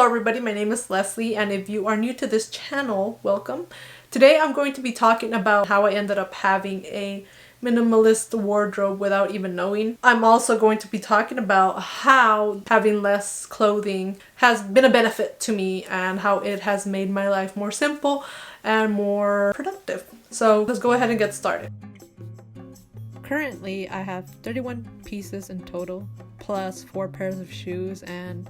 Hello everybody, my name is Leslie, and if you are new to this channel, welcome. Today I'm going to be talking about how I ended up having a minimalist wardrobe without even knowing. I'm also going to be talking about how having less clothing has been a benefit to me and how it has made my life more simple and more productive. So let's go ahead and get started. Currently, I have 31 pieces in total, plus 4 pairs of shoes and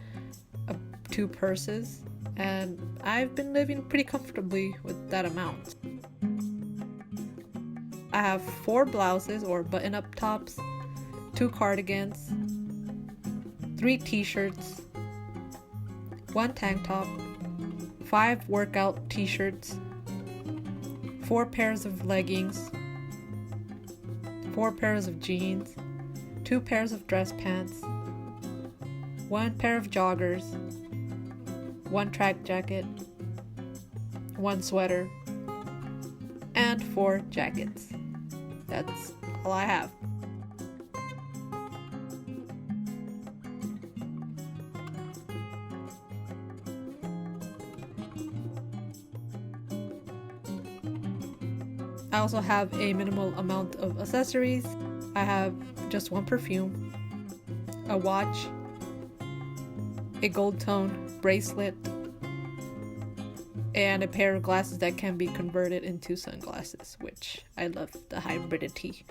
2 purses, and I've been living pretty comfortably with that amount. I have 4 blouses or button-up tops, 2 cardigans, 3 t-shirts, 1 tank top, 5 workout t-shirts, 4 pairs of leggings, 4 pairs of jeans, 2 pairs of dress pants, 1 pair of joggers, 1 track jacket, 1 sweater, and 4 jackets. That's all I have. I also have a minimal amount of accessories. I have just 1 perfume, a watch, a gold tone bracelet, and a pair of glasses that can be converted into sunglasses, which I love the hybridity.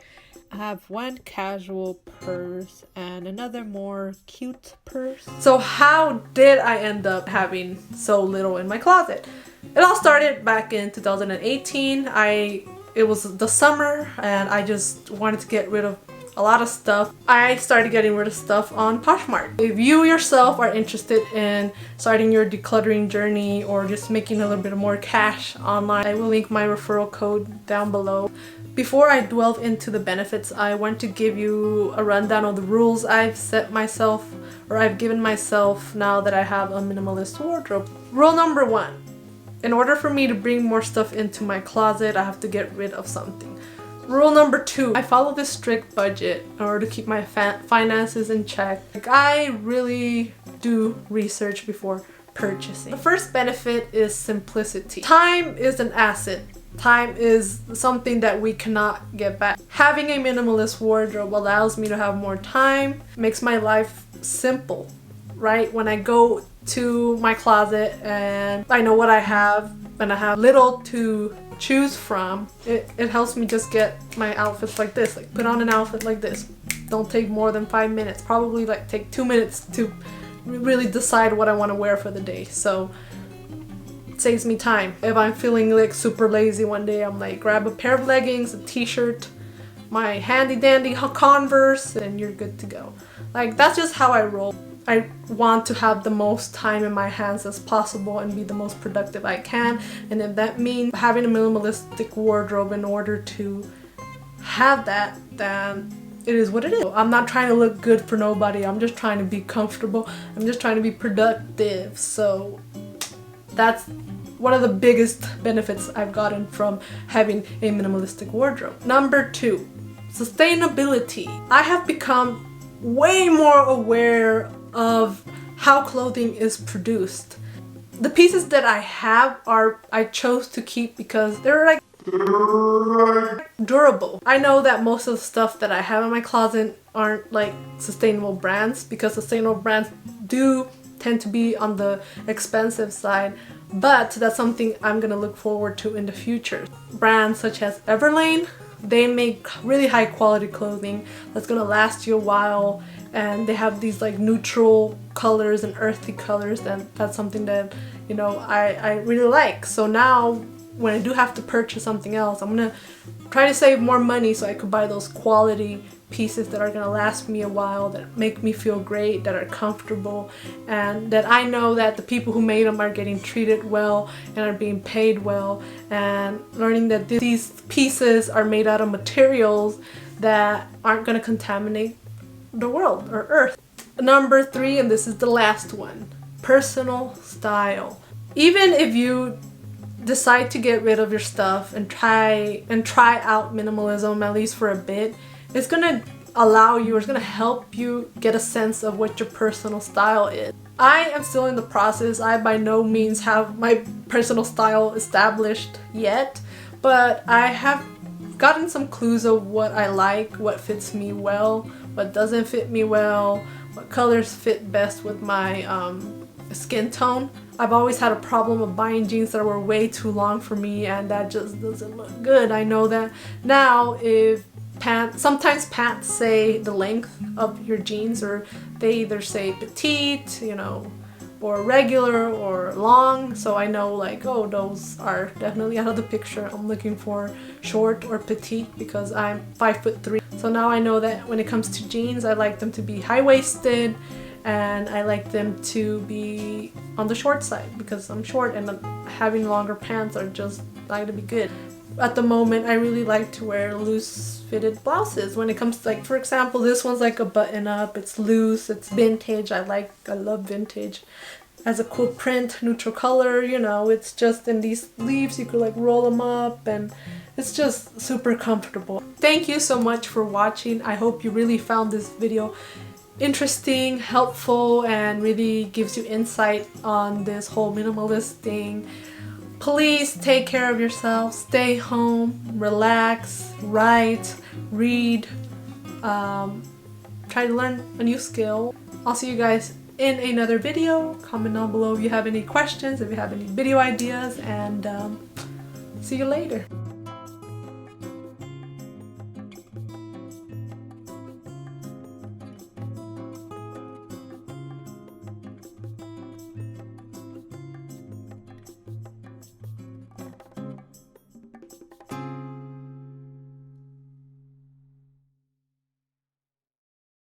I have 1 casual purse and another more cute purse. So how did I end up having so little in my closet? It all started back in 2018. It was the summer and I just wanted to get rid of a lot of stuff. I started getting rid of stuff on Poshmark. If you yourself are interested in starting your decluttering journey or just making a little bit more cash online, I will link my referral code down below. Before I delve into the benefits, I want to give you a rundown of the rules I've set myself, or I've given myself now that I have a minimalist wardrobe. Rule number 1. In order for me to bring more stuff into my closet, I have to get rid of something. Rule number 2, I follow this strict budget in order to keep my finances in check. I really do research before purchasing. The first benefit is simplicity. Time is an asset. Time is something that we cannot get back. Having a minimalist wardrobe allows me to have more time, makes my life simple, right? When I go to my closet and I know what I have and I have little to choose from, it helps me just get my outfits like this, like put on an outfit like this. Don't take more than 5 minutes, probably like take 2 minutes to really decide what I want to wear for the day. So it saves me time. If I'm feeling like super lazy one day, I'm like, grab a pair of leggings, a t-shirt, my handy dandy Converse, and you're good to go. Like, that's just how I roll. I want to have the most time in my hands as possible and be the most productive I can, and if that means having a minimalistic wardrobe in order to have that, then it is what it is. I'm not trying to look good for nobody. I'm just trying to be comfortable. I'm just trying to be productive. So that's one of the biggest benefits I've gotten from having a minimalistic wardrobe. Number 2, sustainability. I have become way more aware of how clothing is produced. The pieces that I have I chose to keep because they're like durable. I know that most of the stuff that I have in my closet aren't like sustainable brands, because sustainable brands do tend to be on the expensive side, but that's something I'm gonna look forward to in the future. Brands such as Everlane, they make really high quality clothing that's gonna last you a while, and they have these like neutral colors and earthy colors, and that's something that, you know, I really like. So now when I do have to purchase something else, I'm gonna try to save more money so I could buy those quality pieces that are gonna last me a while, that make me feel great, that are comfortable, and that I know that the people who made them are getting treated well and are being paid well, and learning that these pieces are made out of materials that aren't gonna contaminate the world or earth. Number 3, and this is the last one, personal style. Even if you decide to get rid of your stuff and try out minimalism, at least for a bit, it's gonna allow you, or it's gonna help you get a sense of what your personal style is. I am still in the process. I by no means have my personal style established yet, but I have gotten some clues of what I like, what fits me well, what doesn't fit me well, what colors fit best with my skin tone. I've always had a problem of buying jeans that were way too long for me, and that just doesn't look good. I know that now. If sometimes pants say the length of your jeans, or they either say petite, you know, or regular or long, so I know like, oh, those are definitely out of the picture. I'm looking for short or petite because I'm 5'3". So now I know that when it comes to jeans, I like them to be high-waisted, and I like them to be on the short side because I'm short, and having longer pants are just not gonna be good. At the moment, I really like to wear loose fitted blouses. When it comes to, like, for example, this one's like a button up, it's loose, it's vintage. I love vintage. Has a cool print, neutral color, you know, it's just in these sleeves, you could like roll them up, and it's just super comfortable. Thank you so much for watching. I hope you really found this video interesting, helpful, and really gives you insight on this whole minimalist thing. Please take care of yourself, stay home, relax, write, read, try to learn a new skill. I'll see you guys in another video. Comment down below if you have any questions, if you have any video ideas, and see you later.